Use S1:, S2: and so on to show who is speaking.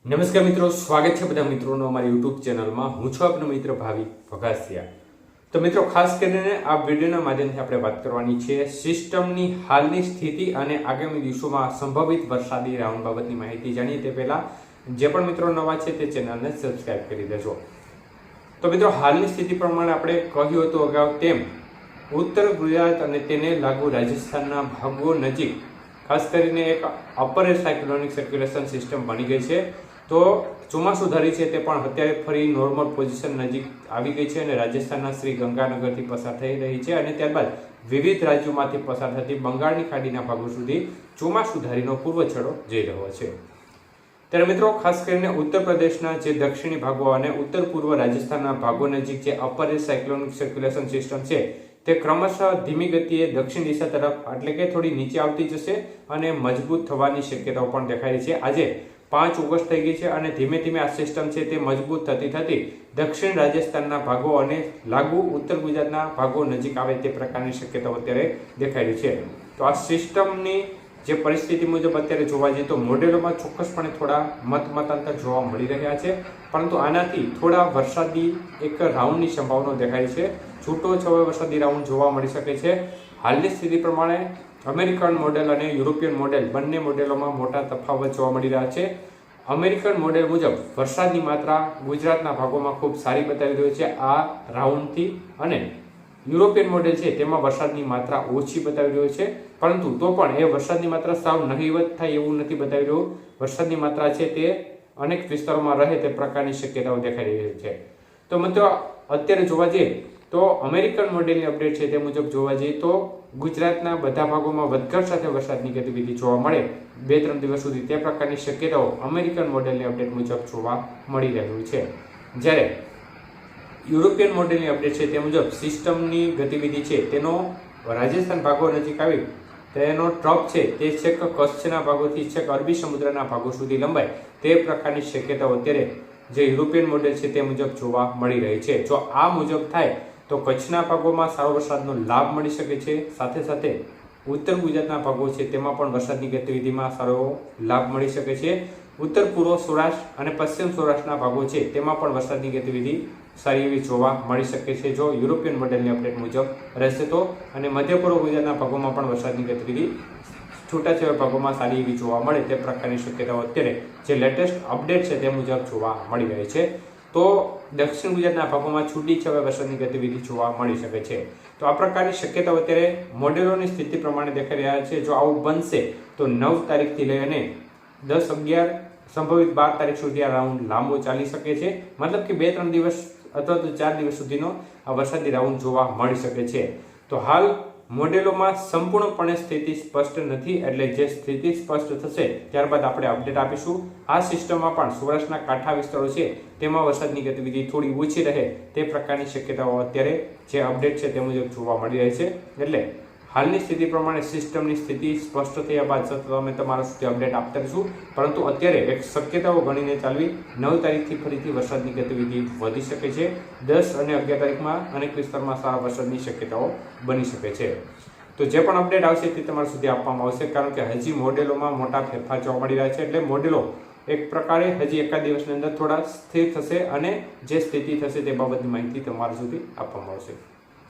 S1: નમસ્કાર મિત્રો, સ્વાગત છે બધા મિત્રોનો અમારી યુટ્યુબ ચેનલમાં. હું છું આપનો મિત્ર ભાવિ ભગાસિયા. તો મિત્રો, ખાસ કરીને આ વિડીયોના માધ્યમથી આપણે વાત કરવાની છે સિસ્ટમની હાલની સ્થિતિ અને આગામી દિવસોમાં સંભવિત વરસાદી રાઉન્ડ બાબતની માહિતી જાણીએ તે પહેલા જે પણ મિત્રો નવા છે તે ચેનલને સબસ્ક્રાઇબ કરી દેજો. તો મિત્રો, હાલની સ્થિતિ પ્રમાણે આપણે કહ્યું હતું અગાઉ તેમ ઉત્તર ગુજરાત અને તેને લાગુ રાજસ્થાનના ભાગો નજીક ખાસ કરીને એક અપર સાયક્લોનિક સર્ક્યુલેશન સિસ્ટમ બની ગઈ છે. તો ચોમાસું ધરી છે તે પણ અત્યારે ફરી નોર્મલ પોઝિશન નજીક આવી ગઈ છે અને રાજસ્થાનના શ્રી ગંગાનગરથી પસાર થઈ રહી છે અને ત્યારબાદ વિવિધ રાજ્યોમાંથી પસાર થતી બંગાળની ખાડીના ભાગો સુધી ચોમાસું ધારીનો પૂર્વ છેડો જઈ રહ્યો છે. ત્યારે મિત્રો, ખાસ કરીને ઉત્તર પ્રદેશના જે દક્ષિણી ભાગો અને ઉત્તર પૂર્વ રાજસ્થાનના ભાગો નજીક જે અપર સાયક્લોનિક સર્ક્યુલેશન સિસ્ટમ છે તે ક્રમશઃ ધીમી ગતિએ દક્ષિણ દિશા તરફ એટલે કે થોડી નીચે આવતી જશે અને મજબૂત થવાની શક્યતાઓ પણ દેખાય છે. આજે 5 ઓગસ્ટ થઈ ગઈ છે અને ધીમે ધીમે આ સિસ્ટમ છે તે મજબૂત થતી થતી દક્ષિણ રાજસ્થાનના ભાગો અને લાગુ ઉત્તર ગુજરાતના ભાગો નજીક આવે તે પ્રકારની શક્યતાઓ અત્યારે દેખાઈ રહી છે. તો આ સિસ્ટમની જે પરિસ્થિતિ મુજબ અત્યારે જોવા જઈએ તો મોડેલોમાં ચોક્કસપણે થોડા મતાંતર જોવા મળી રહ્યા છે, પરંતુ આનાથી થોડા વરસાદી એક રાઉન્ડની સંભાવના દેખાય છે. છૂટો છવાયો વરસાદી રાઉન્ડ જોવા મળી શકે છે. હાલની સ્થિતિ પ્રમાણે અમેરિકન મોડેલ અને યુરોપિયન મોડેલ બંને મોડેલોમાં મોટા તફાવત જોવા મળી રહ્યા છે. અમેરિકન મોડેલ મુજબ વરસાદની માત્રા ગુજરાતના ભાગોમાં ખૂબ સારી બતાવી રહ્યો છે આ રાઉન્ડથી, અને યુરોપિયન મોડેલ છે તેમાં વરસાદની માત્રા ઓછી બતાવી રહ્યો છે, પરંતુ તો પણ એ વરસાદની માત્રા સાવ નહીવત થાય એવું નથી બતાવી રહ્યું. વરસાદની માત્રા છે તે અનેક વિસ્તારોમાં રહે તે પ્રકારની શક્યતાઓ દેખાઈ રહી છે. તો મિત્રો, અત્યારે જોવા જઈએ તો અમેરિકન મોડેલની અપડેટ છે તે મુજબ જોવા જઈએ તો ગુજરાતના બધા ભાગોમાં વધઘટ સાથે વરસાદની ગતિવિધિ જોવા મળે 2-3 દિવસ સુધી તે પ્રકારની શક્યતાઓ અમેરિકન મોડેલની અપડેટ મુજબ જોવા મળી રહ્યું છે. જ્યારે યુરોપિયન મોડેલની અપડેટ છે તે મુજબ સિસ્ટમની ગતિવિધિ છે તેનો રાજસ્થાન ભાગો નજીક આવી તેનો ટ્રપ છે તે છેક કચ્છના ભાગોથી છેક અરબી સમુદ્રના ભાગો સુધી લંબાય તે પ્રકારની શક્યતાઓ અત્યારે જે યુરોપિયન મોડેલ છે તે મુજબ જોવા મળી રહી છે. જો આ મુજબ થાય તો કચ્છના ભાગોમાં સારો વરસાદનો લાભ મળી શકે છે. સાથે સાથે ઉત્તર ગુજરાતના ભાગો છે તેમાં પણ વરસાદની ગતિવિધિમાં સારો લાભ મળી શકે છે. ઉત્તર પૂર્વ સૌરાષ્ટ્ર અને પશ્ચિમ સૌરાષ્ટ્રના ભાગો છે તેમાં પણ વરસાદની ગતિવિધિ સારી એવી જોવા મળી શકે છે જો યુરોપિયન મોડેલની અપડેટ મુજબ રહેશે તો. અને મધ્ય પૂર્વ ગુજરાતના ભાગોમાં પણ વરસાદની ગતિવિધિ છૂટાછવાયા ભાગોમાં સારી એવી જોવા મળે તે પ્રકારની શક્યતાઓ અત્યારે જે લેટેસ્ટ અપડેટ છે તે મુજબ જોવા મળી રહી છે. તો દક્ષિણ ગુજરાતના ભાગોમાં છૂટીછવાયા વરસાદની ગતિવિધિ જોવા મળી શકે છે. તો આ પ્રકારની શક્યતાઓ અત્યારે મોડેલોની સ્થિતિ પ્રમાણે દેખાઈ રહ્યા છે. જો આવું બનશે તો 9 તારીખથી લઈ અને 10, 11 સંભવિત 12 તારીખ સુધી આ રાઉન્ડ લાંબો ચાલી શકે છે. મતલબ કે 2-3 દિવસ અથવા તો 4 દિવસ સુધીનો આ વરસાદી રાઉન્ડ જોવા મળી શકે છે. તો હાલ મોડેલોમાં સંપૂર્ણપણે સ્થિતિ સ્પષ્ટ નથી, એટલે જે સ્થિતિ સ્પષ્ટ થશે ત્યારબાદ આપણે અપડેટ આપીશું. આ સિસ્ટમમાં પણ સૌરાષ્ટ્રના કાંઠા વિસ્તારો છે તેમાં વરસાદની ગતિવિધિ થોડી ઓછી રહે તે પ્રકારની શક્યતાઓ અત્યારે જે અપડેટ છે તે મુજબ જોવા મળી રહી છે. એટલે હાલની સ્થિતિ પ્રમાણે સિસ્ટમની સ્થિતિ સ્પષ્ટ થયા બાદ સતત અમે તમારા સુધી અપડેટ આપતા રહીશું, પરંતુ અત્યારે એક શક્યતાઓ ગણીને ચાલવી 9 તારીખથી ફરીથી વરસાદની ગતિવિધિ વધી શકે છે. 10 અને 11 તારીખમાં અનેક વિસ્તારમાં સારા વરસાદની શક્યતાઓ બની શકે છે. તો જે પણ અપડેટ આવશે તે તમારા સુધી આપવામાં આવશે, કારણ કે હજી મોડેલોમાં મોટા ફેરફાર જોવા મળી રહ્યા છે. એટલે મોડેલો એક પ્રકારે હજી એકાદ દિવસની અંદર થોડા સ્થિર થશે અને જે સ્થિતિ થશે તે બાબતની માહિતી તમારા સુધી આપવામાં આવશે.